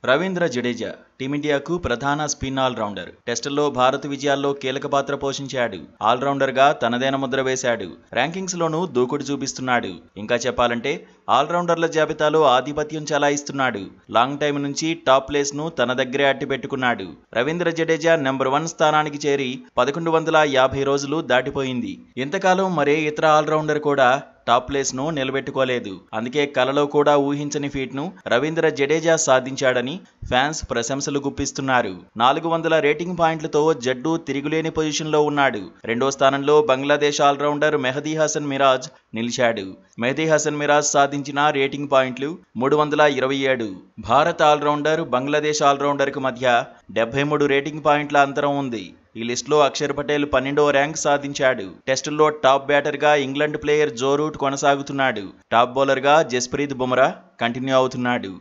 రవీంద్ర జడేజా టీమిండియాకు ప్రధాన spin allrounder. టెస్టుల్లో భారత్ విజయాల్లో కీలక పాత్ర పోషించాడు. ఆల్రౌండర్గా తనదైన ముద్ర వేశాడు. ర్యాంకింగ్స్లోనూ దూకుడు చూపిస్తున్నాడు. ఇంకా చెప్పాలంటే ఆల్రౌండర్ల జాబితాలో ఆధిపత్యం చెలాయిస్తున్నాడు. లాంగ్ టైం నుంచి టాప్ ప్లేస్ను తన దగ్గరే అట్టిపెట్టుకున్నాడు. రవీంద్ర జడేజా నెంబర్ 1 స్థానానికి చేరి 1150 రోజులు దాటిపోయింది. ఇంతకాలం మరే ఇతర ఆల్రౌండర్ కూడా టాప్ ప్లేస్ను నిలబెట్టుకోలేదు. అందుకే కలలో కూడా ఊహించని ఫీట్ను రవీంద్ర జడేజా సాధించాడని ఫ్యాన్స్ ప్రశంసలు గుప్పిస్తున్నారు. 400 రేటింగ్ పాయింట్లతో జడ్డు తిరుగులేని పొజిషన్లో ఉన్నాడు. రెండో స్థానంలో బంగ్లాదేశ్ ఆల్రౌండర్ మెహదీ హసన్ మిరాజ్ నిలిచాడు. మెహదీ హసన్ మిరాజ్ సాధించిన రేటింగ్ పాయింట్లు 327. భారత్ ఆల్రౌండర్ బంగ్లాదేశ్ ఆల్రౌండర్కు మధ్య 73 రేటింగ్ పాయింట్ల అంతరం ఉంది. ఈ లిస్టులో అక్షర్ పటేల్ 12వ ర్యాంక్ సాధించాడు. టెస్టుల్లో టాప్ బ్యాటర్గా ఇంగ్లాండ్ ప్లేయర్ జో రూట్ కొనసాగుతున్నాడు. టాప్ బౌలర్గా జస్ప్రీత్ బుమ్రా కంటిన్యూ అవుతున్నాడు.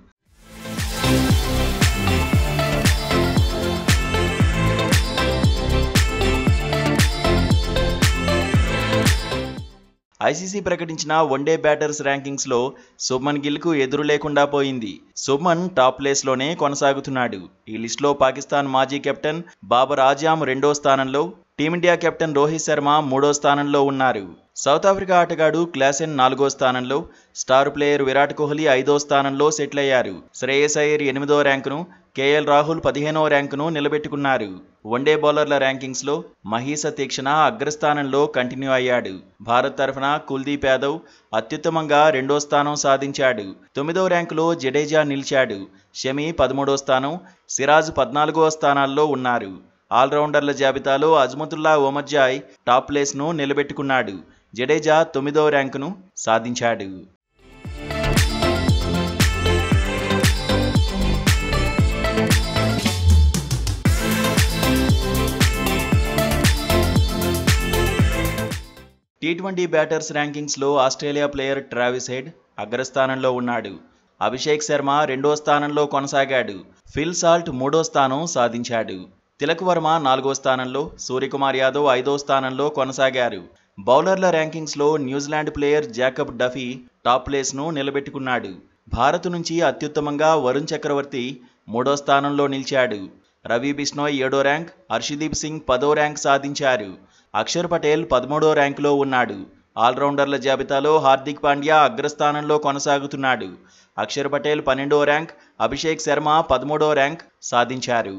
ఐసీసీ ప్రకటించిన వన్డే బ్యాటర్స్ ర్యాంకింగ్స్లో శుభ్మన్ గిల్కు ఎదురు లేకుండా పోయింది. శుభ్మన్ టాప్ ప్లేస్లోనే కొనసాగుతున్నాడు. ఈ లిస్టులో పాకిస్తాన్ మాజీ కెప్టెన్ బాబర్ ఆజమ్ 2వ స్థానంలో, టీమిండియా కెప్టెన్ రోహిత్ శర్మ 3వ స్థానంలో ఉన్నారు. సౌత్ ఆఫ్రికా ఆటగాడు క్లాసెన్ 4వ స్థానంలో, స్టార్ ప్లేయర్ విరాట్ కోహ్లీ 5వ స్థానంలో సెటిల్ అయ్యారు. శ్రేయస్ అయ్యర్ 8వ ర్యాంకును, కేఎల్ రాహుల్ 15వ ర్యాంకును నిలబెట్టుకున్నారు. వన్డే బౌలర్ల ర్యాంకింగ్స్లో మహీస తీక్షణ అగ్రస్థానంలో కంటిన్యూ అయ్యాడు. భారత్ తరఫున కుల్దీప్ యాదవ్ అత్యుత్తమంగా 2వ స్థానం సాధించాడు. 9వ ర్యాంకులో జడేజా నిలిచాడు. షమి 13వ స్థానం, సిరాజ్ 14వ స్థానాల్లో ఉన్నారు. ఆల్రౌండర్ల జాబితాలో అజ్మతుల్లా ఓమర్జాయ్ టాప్ ప్లేస్ను నిలబెట్టుకున్నాడు. జడేజా 9వ ర్యాంకును సాధించాడు. టీ20 బ్యాటర్స్ ర్యాంకింగ్స్లో ఆస్ట్రేలియా ప్లేయర్ ట్రావిస్ హెడ్ అగ్రస్థానంలో ఉన్నాడు. అభిషేక్ శర్మ 2వ స్థానంలో కొనసాగాడు. ఫిల్ సాల్ట్ 3వ స్థానం సాధించాడు. తిలక్ వర్మ 4వ స్థానంలో, సూర్యకుమార్ యాదవ్ 5వ స్థానంలో కొనసాగారు. బౌలర్ల ర్యాంకింగ్స్లో New Zealand player Jacob Duffy top ప్లేస్ను నిలబెట్టుకున్నాడు. భారత్ నుంచి అత్యుత్తమంగా వరుణ్ చక్రవర్తి 3వ స్థానంలో నిలిచాడు. రవి బిష్నోయ్ 7వ ర్యాంక్, హర్షదీప్ సింగ్ 10వ ర్యాంక్ సాధించారు. అక్షర్ పటేల్ 13వ ర్యాంకులో ఉన్నాడు. ఆల్రౌండర్ల జాబితాలో హార్దిక్ పాండ్యా అగ్రస్థానంలో కొనసాగుతున్నాడు. అక్షర్ పటేల్ 12వ ర్యాంక్, అభిషేక్ శర్మ 13వ ర్యాంక్ సాధించారు.